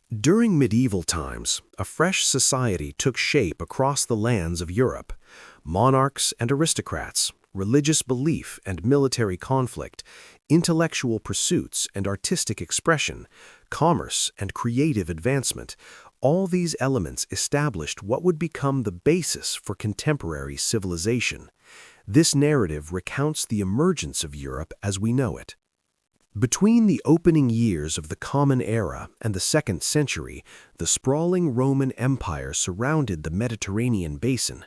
During medieval times, a fresh society took shape across the lands of Europe. Monarchs and aristocrats, religious belief and military conflict, intellectual pursuits and artistic expression, commerce and creative advancement, all these elements established what would become the basis for contemporary civilization. This narrative recounts the emergence of Europe as we know it. Between the opening years of the Common Era and the 2nd century, the sprawling Roman Empire surrounded the Mediterranean basin.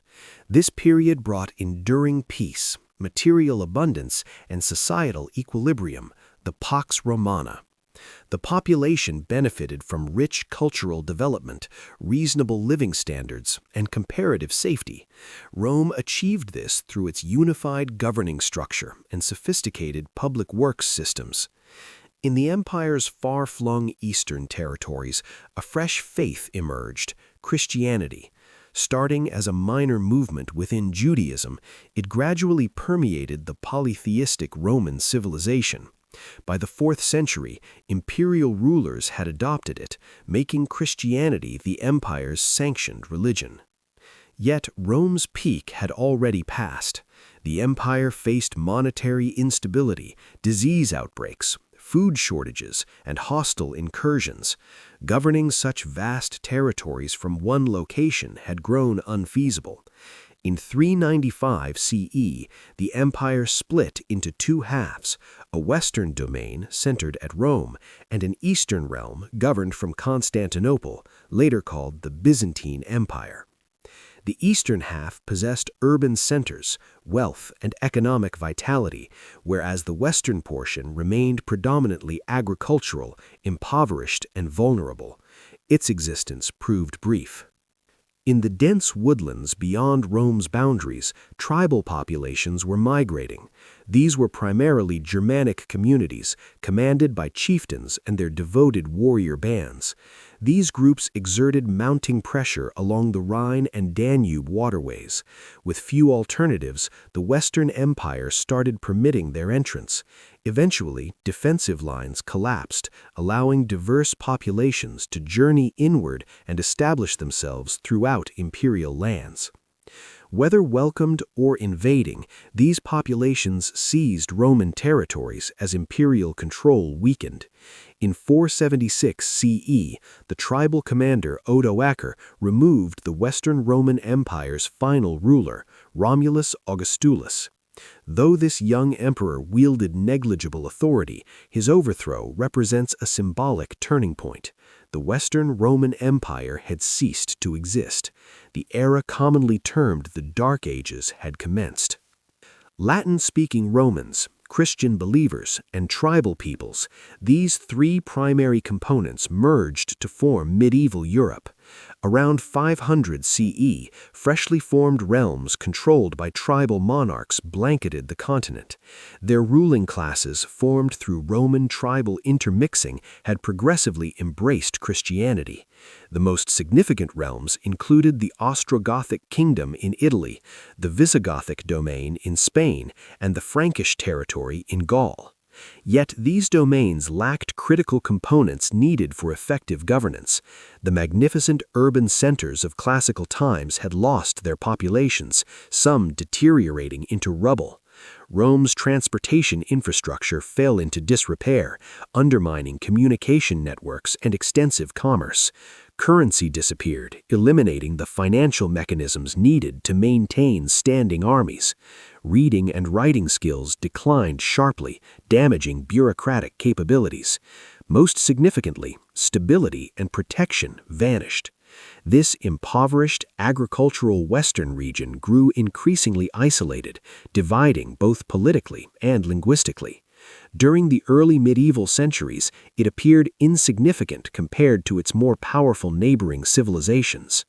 This period brought enduring peace, material abundance, and societal equilibrium, the Pax Romana. The population benefited from rich cultural development, reasonable living standards, and comparative safety. Rome achieved this through its unified governing structure and sophisticated public works systems. In the empire's far-flung eastern territories, a fresh faith emerged, Christianity. Starting as a minor movement within Judaism, it gradually permeated the polytheistic Roman civilization. By the 4th century, imperial rulers had adopted it, making Christianity the empire's sanctioned religion. Yet Rome's peak had already passed. The empire faced monetary instability, disease outbreaks, food shortages, and hostile incursions. Governing such vast territories from one location had grown unfeasible. In 395 CE, the empire split into two halves, a western domain centered at Rome and an eastern realm governed from Constantinople, later called the Byzantine Empire. The eastern half possessed urban centers, wealth, and economic vitality, whereas the western portion remained predominantly agricultural, impoverished, and vulnerable. Its existence proved brief. In the dense woodlands beyond Rome's boundaries, tribal populations were migrating. These were primarily Germanic communities, commanded by chieftains and their devoted warrior bands. These groups exerted mounting pressure along the Rhine and Danube waterways. With few alternatives, the Western Empire started permitting their entrance. Eventually, defensive lines collapsed, allowing diverse populations to journey inward and establish themselves throughout imperial lands. Whether welcomed or invading, these populations seized Roman territories as imperial control weakened. In 476 CE, the tribal commander Odoacer removed the Western Roman Empire's final ruler, Romulus Augustulus. Though this young emperor wielded negligible authority, his overthrow represents a symbolic turning point. The Western Roman Empire had ceased to exist. The era commonly termed the Dark Ages had commenced. Latin-speaking Romans, Christian believers, and tribal peoples, these three primary components merged to form medieval Europe. Around 500 CE, freshly formed realms controlled by tribal monarchs blanketed the continent. Their ruling classes, formed through Roman tribal intermixing, had progressively embraced Christianity. The most significant realms included the Ostrogothic kingdom in Italy, the Visigothic domain in Spain, and the Frankish territory in Gaul. Yet these domains lacked critical components needed for effective governance. The magnificent urban centers of classical times had lost their populations, some deteriorating into rubble. Rome's transportation infrastructure fell into disrepair, undermining communication networks and extensive commerce. Currency disappeared, eliminating the financial mechanisms needed to maintain standing armies. Reading and writing skills declined sharply, damaging bureaucratic capabilities. Most significantly, stability and protection vanished. This impoverished agricultural western region grew increasingly isolated, dividing both politically and linguistically. During the early medieval centuries, it appeared insignificant compared to its more powerful neighboring civilizations.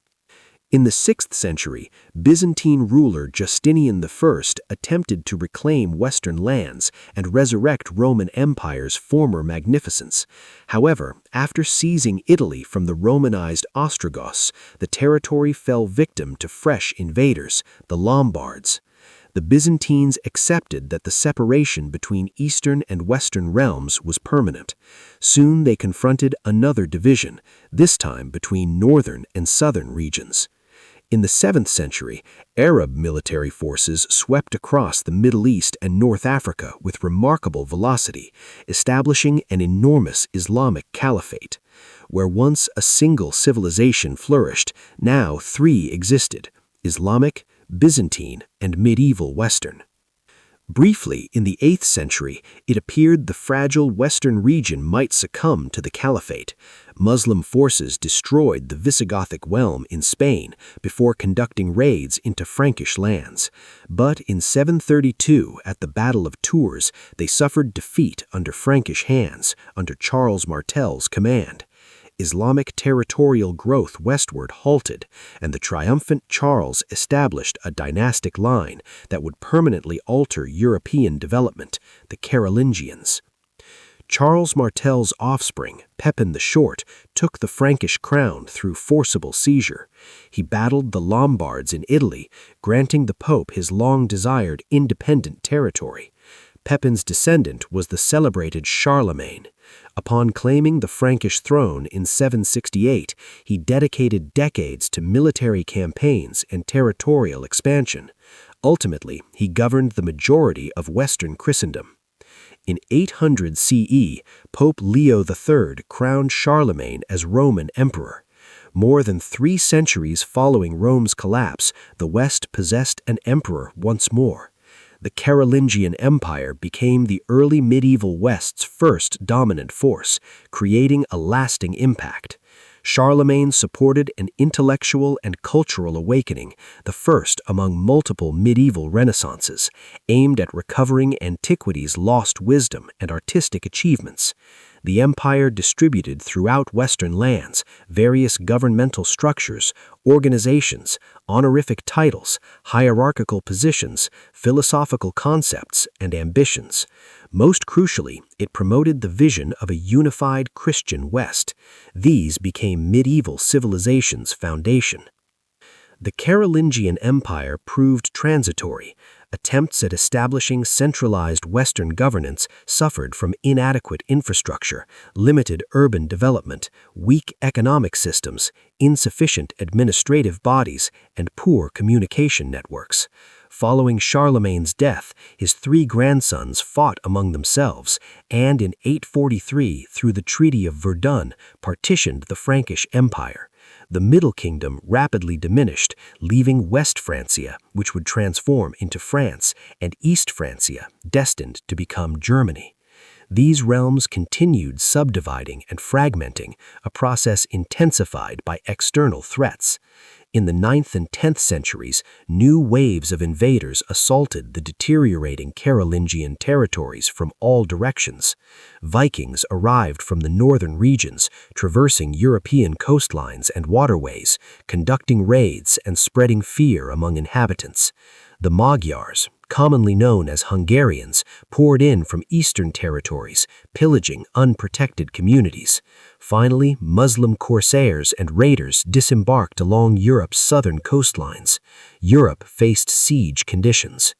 In the 6th century, Byzantine ruler Justinian I attempted to reclaim Western lands and resurrect Roman Empire's former magnificence. However, after seizing Italy from the Romanized Ostrogoths, the territory fell victim to fresh invaders, the Lombards. The Byzantines accepted that the separation between Eastern and Western realms was permanent. Soon they confronted another division, this time between northern and southern regions. In the 7th century, Arab military forces swept across the Middle East and North Africa with remarkable velocity, establishing an enormous Islamic caliphate. Where once a single civilization flourished, now three existed: Islamic, Byzantine, and medieval Western. Briefly, in the 8th century, it appeared the fragile Western region might succumb to the caliphate. Muslim forces destroyed the Visigothic realm in Spain before conducting raids into Frankish lands. But in 732, at the Battle of Tours, they suffered defeat under Frankish hands, under Charles Martel's command. Islamic territorial growth westward halted, and the triumphant Charles established a dynastic line that would permanently alter European development, the Carolingians. Charles Martel's offspring, Pepin the Short, took the Frankish crown through forcible seizure. He battled the Lombards in Italy, granting the Pope his long-desired independent territory. Pepin's descendant was the celebrated Charlemagne. Upon claiming the Frankish throne in 768, he dedicated decades to military campaigns and territorial expansion. Ultimately, he governed the majority of Western Christendom. In 800 CE, Pope Leo III crowned Charlemagne as Roman emperor. More than 3 centuries following Rome's collapse, the West possessed an emperor once more. The Carolingian Empire became the early medieval West's first dominant force, creating a lasting impact. Charlemagne supported an intellectual and cultural awakening, the first among multiple medieval renaissances, aimed at recovering antiquity's lost wisdom and artistic achievements. The empire distributed throughout Western lands various governmental structures, organizations, honorific titles, hierarchical positions, philosophical concepts, and ambitions. Most crucially, it promoted the vision of a unified Christian West. These became medieval civilization's foundation. The Carolingian Empire proved transitory. Attempts at establishing centralized Western governance suffered from inadequate infrastructure, limited urban development, weak economic systems, insufficient administrative bodies, and poor communication networks. Following Charlemagne's death, his 3 grandsons fought among themselves, and in 843, through the Treaty of Verdun, partitioned the Frankish Empire. The Middle Kingdom rapidly diminished, leaving West Francia, which would transform into France, and East Francia, destined to become Germany. These realms continued subdividing and fragmenting, a process intensified by external threats. In the 9th and 10th centuries, new waves of invaders assaulted the deteriorating Carolingian territories from all directions. Vikings arrived from the northern regions, traversing European coastlines and waterways, conducting raids and spreading fear among inhabitants. The Magyars, commonly known as Hungarians, poured in from eastern territories, pillaging unprotected communities. Finally, Muslim corsairs and raiders disembarked along Europe's southern coastlines. Europe faced siege conditions.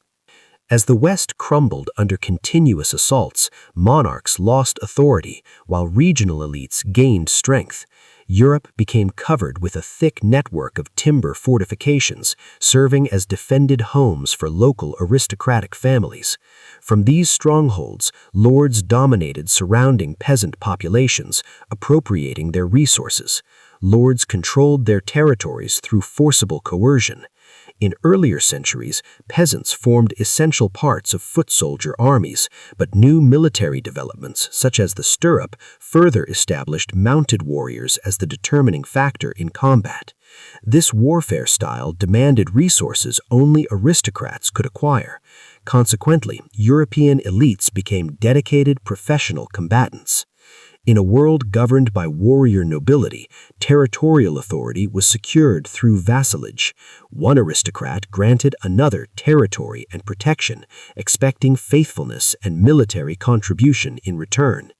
As the West crumbled under continuous assaults, monarchs lost authority, while regional elites gained strength. Europe became covered with a thick network of timber fortifications, serving as defended homes for local aristocratic families. From these strongholds, lords dominated surrounding peasant populations, appropriating their resources. Lords controlled their territories through forcible coercion. In earlier centuries, peasants formed essential parts of foot soldier armies, but new military developments, such as the stirrup, further established mounted warriors as the determining factor in combat. This warfare style demanded resources only aristocrats could acquire. Consequently, European elites became dedicated professional combatants. In a world governed by warrior nobility, territorial authority was secured through vassalage. One aristocrat granted another territory and protection, expecting faithfulness and military contribution in return.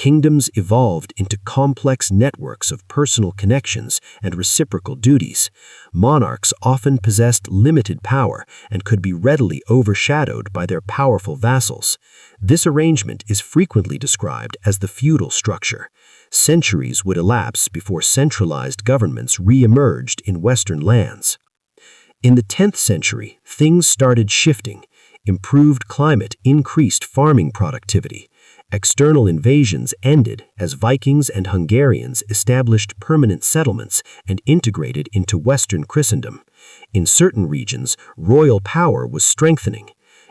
Kingdoms evolved into complex networks of personal connections and reciprocal duties. Monarchs often possessed limited power and could be readily overshadowed by their powerful vassals. This arrangement is frequently described as the feudal structure. Centuries would elapse before centralized governments re-emerged in Western lands. In the 10th century, things started shifting. Improved climate increased farming productivity. External invasions ended as Vikings and Hungarians established permanent settlements and integrated into Western Christendom. In certain regions, royal power was strengthening.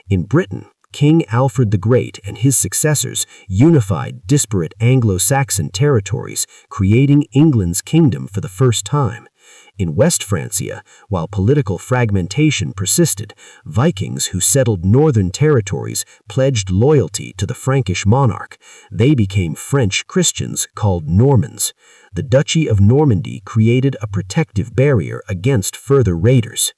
In Britain, King Alfred the Great and his successors unified disparate Anglo-Saxon territories, creating England's kingdom for the first time. In West Francia, while political fragmentation persisted, Vikings who settled northern territories pledged loyalty to the Frankish monarch. They became French Christians called Normans. The Duchy of Normandy created a protective barrier against further raiders.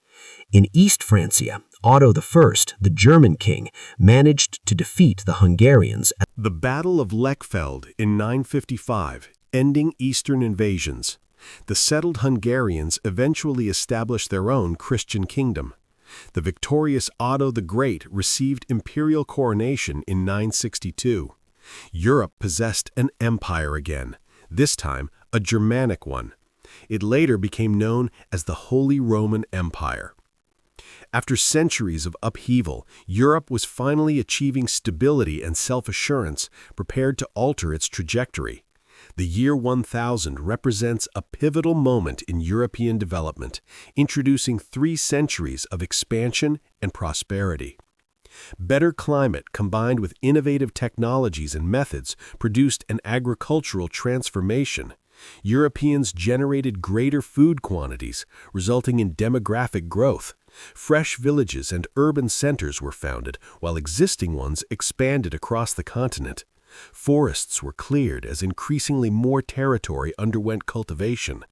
In East Francia, Otto I, the German king, managed to defeat the Hungarians. The Battle of Lechfeld in 955, ending Eastern invasions. The settled Hungarians eventually established their own Christian kingdom. The victorious Otto the Great received imperial coronation in 962. Europe possessed an empire again, this time a Germanic one. It later became known as the Holy Roman Empire. After centuries of upheaval, Europe was finally achieving stability and self-assurance, prepared to alter its trajectory. The year 1000 represents a pivotal moment in European development, introducing 3 centuries of expansion and prosperity. Better climate combined with innovative technologies and methods produced an agricultural transformation. Europeans generated greater food quantities, resulting in demographic growth. Fresh villages and urban centers were founded, while existing ones expanded across the continent. Forests were cleared as increasingly more territory underwent cultivation.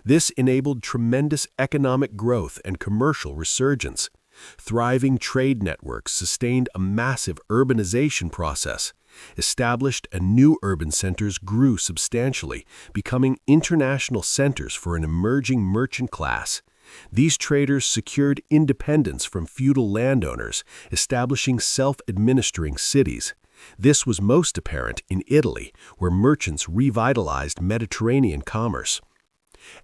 This enabled tremendous economic growth and commercial resurgence. Thriving trade networks sustained a massive urbanization process. Established and new urban centers grew substantially, becoming international centers for an emerging merchant class. These traders secured independence from feudal landowners, establishing self-administering cities. This was most apparent in Italy, where merchants revitalized Mediterranean commerce.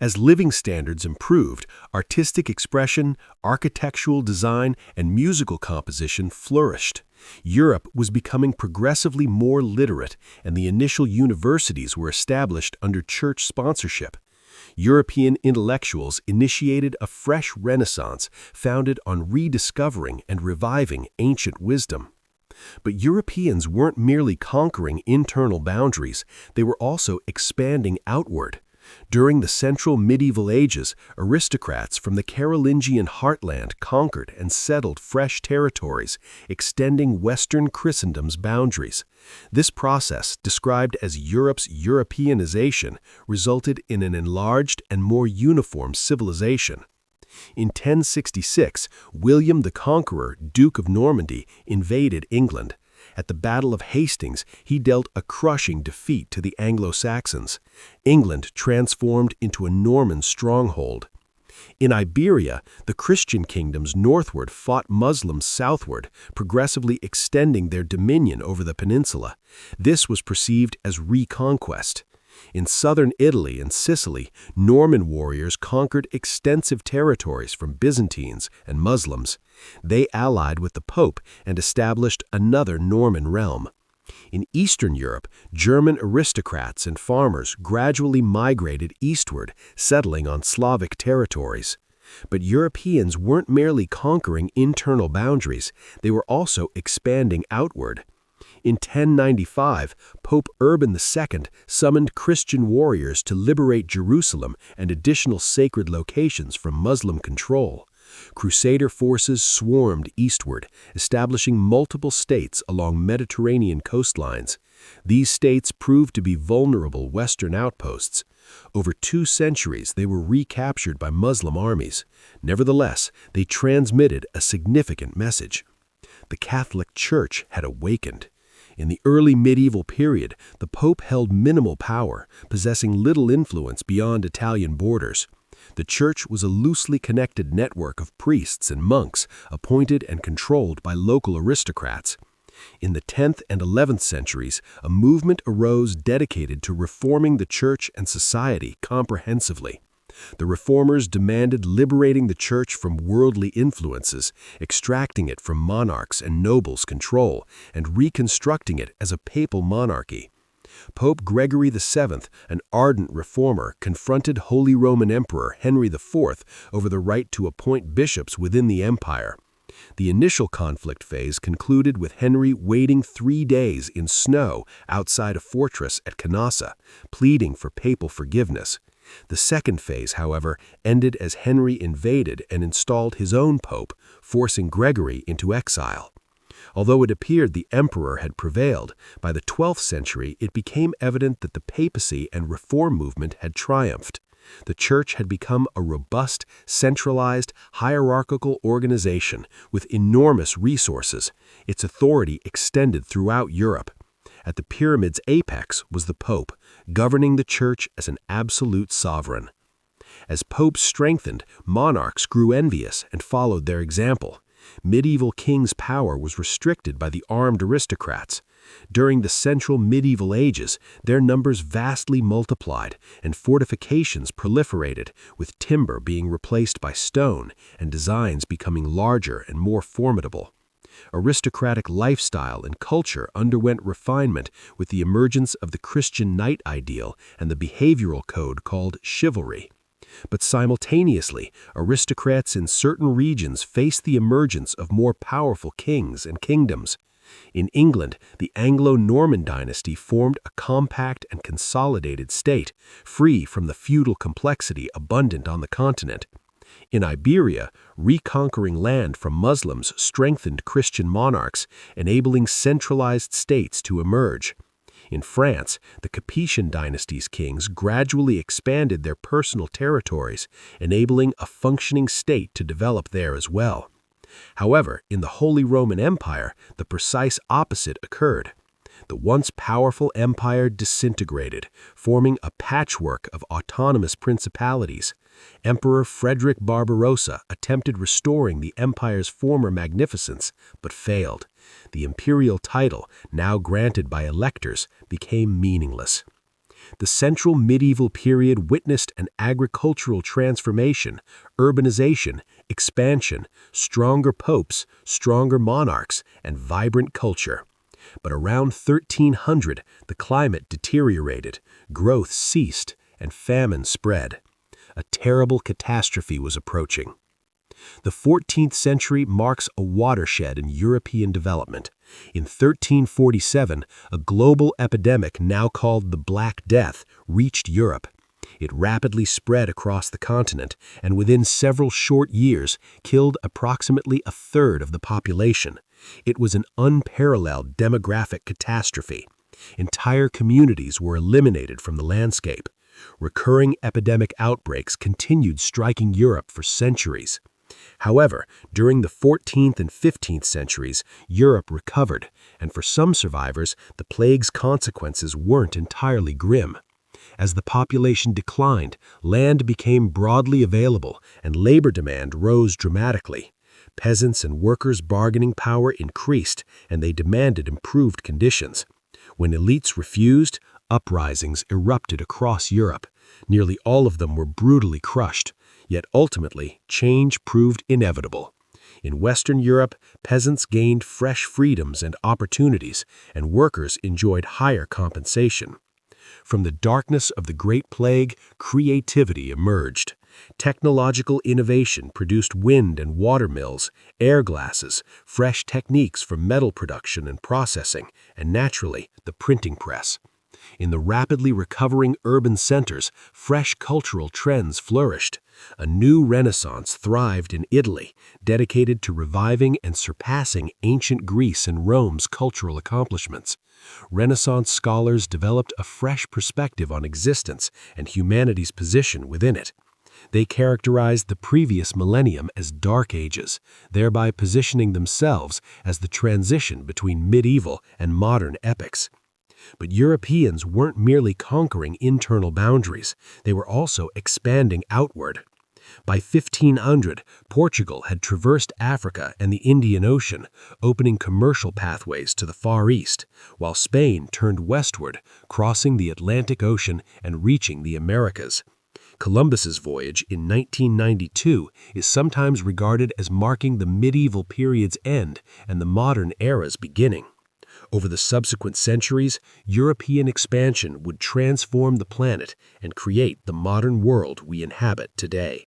As living standards improved, artistic expression, architectural design, and musical composition flourished. Europe was becoming progressively more literate, and the initial universities were established under church sponsorship. European intellectuals initiated a fresh renaissance founded on rediscovering and reviving ancient wisdom. But Europeans weren't merely conquering internal boundaries, they were also expanding outward. During the Central Medieval Ages, aristocrats from the Carolingian heartland conquered and settled fresh territories, extending Western Christendom's boundaries. This process, described as Europe's Europeanization, resulted in an enlarged and more uniform civilization. In 1066, William the Conqueror, Duke of Normandy, invaded England. At the Battle of Hastings, he dealt a crushing defeat to the Anglo-Saxons. England transformed into a Norman stronghold. In Iberia, the Christian kingdoms northward fought Muslims southward, progressively extending their dominion over the peninsula. This was perceived as reconquest. In southern Italy and Sicily, Norman warriors conquered extensive territories from Byzantines and Muslims. They allied with the Pope and established another Norman realm. In Eastern Europe, German aristocrats and farmers gradually migrated eastward, settling on Slavic territories. But Europeans weren't merely conquering internal boundaries, they were also expanding outward. In 1095, Pope Urban II summoned Christian warriors to liberate Jerusalem and additional sacred locations from Muslim control. Crusader forces swarmed eastward, establishing multiple states along Mediterranean coastlines. These states proved to be vulnerable Western outposts. Over 2 centuries, they were recaptured by Muslim armies. Nevertheless, they transmitted a significant message. The Catholic Church had awakened. In the early medieval period, the Pope held minimal power, possessing little influence beyond Italian borders. The Church was a loosely connected network of priests and monks appointed and controlled by local aristocrats. In the 10th and 11th centuries, a movement arose dedicated to reforming the Church and society comprehensively. The reformers demanded liberating the Church from worldly influences, extracting it from monarchs' and nobles' control, and reconstructing it as a papal monarchy. Pope Gregory VII, an ardent reformer, confronted Holy Roman Emperor Henry IV over the right to appoint bishops within the empire. The initial conflict phase concluded with Henry waiting 3 days in snow outside a fortress at Canossa, pleading for papal forgiveness. The second phase, however, ended as Henry invaded and installed his own pope, forcing Gregory into exile. Although it appeared the emperor had prevailed, by the 12th century it became evident that the papacy and reform movement had triumphed. The Church had become a robust, centralized, hierarchical organization with enormous resources. Its authority extended throughout Europe. At the pyramid's apex was the Pope, governing the Church as an absolute sovereign. As popes strengthened, monarchs grew envious and followed their example. Medieval kings' power was restricted by the armed aristocrats. During the central medieval ages, their numbers vastly multiplied, and fortifications proliferated, with timber being replaced by stone and designs becoming larger and more formidable. Aristocratic lifestyle and culture underwent refinement with the emergence of the Christian knight ideal and the behavioral code called chivalry. But simultaneously, aristocrats in certain regions faced the emergence of more powerful kings and kingdoms. In England, the Anglo-Norman dynasty formed a compact and consolidated state, free from the feudal complexity abundant on the continent. In Iberia, reconquering land from Muslims strengthened Christian monarchs, enabling centralized states to emerge. In France, the Capetian dynasty's kings gradually expanded their personal territories, enabling a functioning state to develop there as well. However, in the Holy Roman Empire, the precise opposite occurred. The once powerful empire disintegrated, forming a patchwork of autonomous principalities. Emperor Frederick Barbarossa attempted restoring the empire's former magnificence, but failed. The imperial title, now granted by electors, became meaningless. The central medieval period witnessed an agricultural transformation, urbanization, expansion, stronger popes, stronger monarchs, and vibrant culture. But around 1300, the climate deteriorated, growth ceased, and famine spread. A terrible catastrophe was approaching. The 14th century marks a watershed in European development. In 1347, a global epidemic now called the Black Death reached Europe. It rapidly spread across the continent and within several short years killed approximately a third of the population. It was an unparalleled demographic catastrophe. Entire communities were eliminated from the landscape. Recurring epidemic outbreaks continued striking Europe for centuries. However, during the 14th and 15th centuries, Europe recovered, and for some survivors, the plague's consequences weren't entirely grim. As the population declined, land became broadly available, and labor demand rose dramatically. Peasants' and workers' bargaining power increased, and they demanded improved conditions. When elites refused, uprisings erupted across Europe. Nearly all of them were brutally crushed. Yet ultimately, change proved inevitable. In Western Europe, peasants gained fresh freedoms and opportunities, and workers enjoyed higher compensation. From the darkness of the Great Plague, creativity emerged. Technological innovation produced wind and water mills, air glasses, fresh techniques for metal production and processing, and naturally, the printing press. In the rapidly recovering urban centers, fresh cultural trends flourished. A new renaissance thrived in Italy, dedicated to reviving and surpassing ancient Greece and Rome's cultural accomplishments. Renaissance scholars developed a fresh perspective on existence and humanity's position within it. They characterized the previous millennium as Dark Ages, thereby positioning themselves as the transition between medieval and modern epochs. But Europeans weren't merely conquering internal boundaries, they were also expanding outward. By 1500, Portugal had traversed Africa and the Indian Ocean, opening commercial pathways to the Far East, while Spain turned westward, crossing the Atlantic Ocean and reaching the Americas. Columbus's voyage in 1992 is sometimes regarded as marking the medieval period's end and the modern era's beginning. Over the subsequent centuries, European expansion would transform the planet and create the modern world we inhabit today.